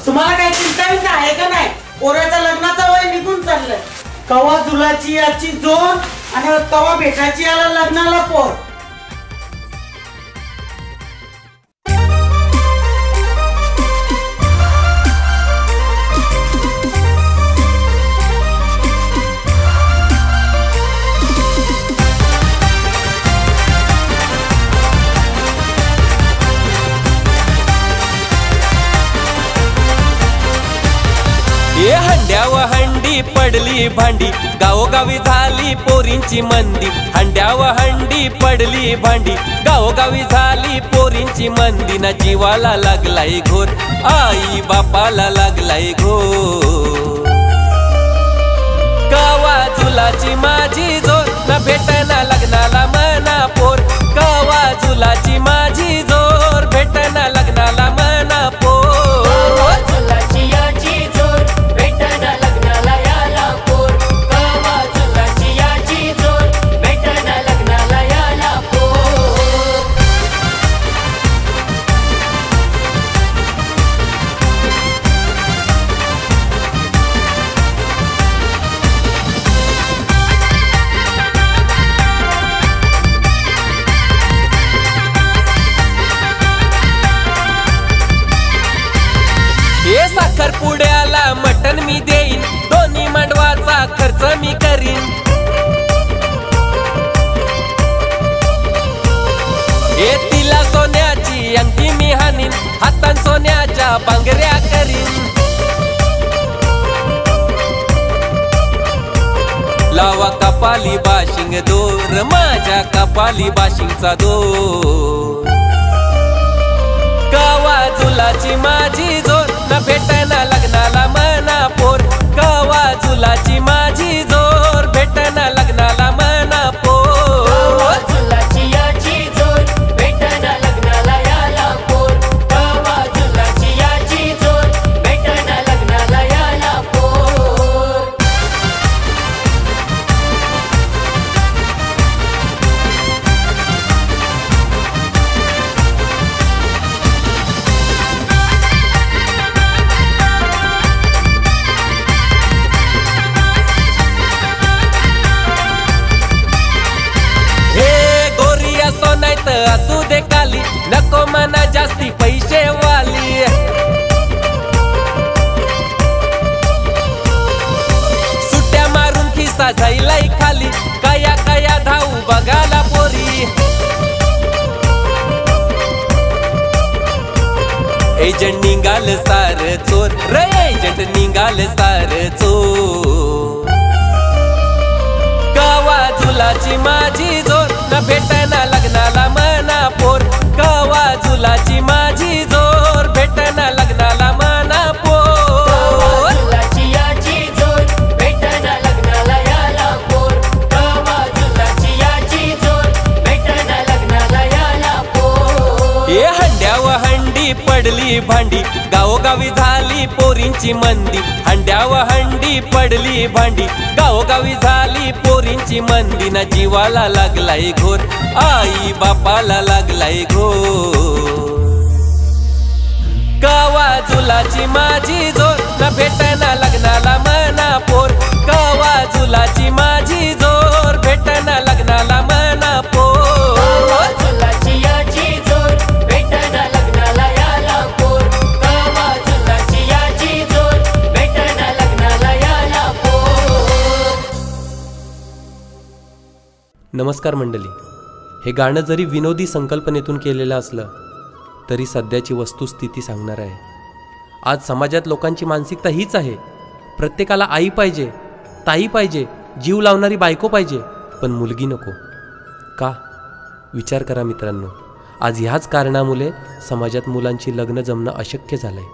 तुम्हाला काही चिंता आहे का नाही? पोराच्या लग्नाचा वय निघून चाललंय. कवा झुलाची याची जोड आणि कवा भेटायची याला लग्नाला पोर. हंड्याव हंडी पडली भांडी गावोगावी झाली पोरींची मंदी. हंड्याव हंडी पडली भांडी गावोगावी झाली पोरींची मंदी. ना जीवाला लागलाय घोर आई बापाला लागलाय घोर. कवा झुलाची माझी जोर ना भेटना लग्नाला मना पोर. कवा झुलाची माझी जोर भेटना लग्नाला मना पोर. साखरपुड्याला मटण मी देईन, दोन्ही मांडवाचा खर्च मी करीन. तिला सोन्याची अंगठी मी हानीन, हातान सोन्याच्या बांगड्या करीन. लावा कपाली बाशिंग दोर, माझ्या कपाली बाशिंगचा दोर. कवा झुलाची माझी जोर ना भेटना लग्नाला मना पोर. कवा झुलाची माझी जोर भेटना लग्नाला मना पोर. झुलाची याची जोर भेटना लग्नाला याला पोर. कवा झुलाची याची जोर भेटना लग्नाला याला पोर. असू दे काली नको मना जास्ती पैसे वाली. सुट्या मारून खिसा जाईलाई खाली, कया कया धावू बघाला पोरी. एजंट निघाल सार चोर रे, एजंट निघाल सार चोर. कवा झुलाची माझी जोर ना भेटना लग्नाला मना पोर. कवा झुलाची माझी जोर भेटना लग्नाला मना पोर. झुलाची याची जोर भेटना लग्नाला याला पोर. कवा झुलाची याची जोर भेटना लग्नाला याला पोर. हंड्याव हंडी पडली भांडी गावोगावी झाली पोरींची मंदी. हंड्याव हंडी पडली भांडी गावोगावी झाली पोरींची मंदी. ना जीवाला लागलाय घोर आई बापाला लागलाय घोर. कवा झुलाची माझी जोर ना भेटना लग्नाला मना पोर. कवा झुलाची माझी जोर भेटना लग्नाला मना पोर. झुलाची याची जोर भेटना लग्नाला याला पोर. कवा झुलाची याची जोर भेटना लग्नाला याला पोर. नमस्कार मंडळी. हे गाणं जरी विनोदी संकल्पनेतून केलेलं असलं तरी सध्याची वस्तुस्थिती सांगणार आहे. आज समाजात लोकांची मानसिकता हीच आहे. प्रत्येकाला आई पाहिजे, ताई पाहिजे, जीव लावणारी बायको पाहिजे, पण मुलगी नको. का? विचार करा मित्रांनो. आज ह्याच कारणामुळे समाजात मुलांची लग्न जमणं अशक्य झालंय.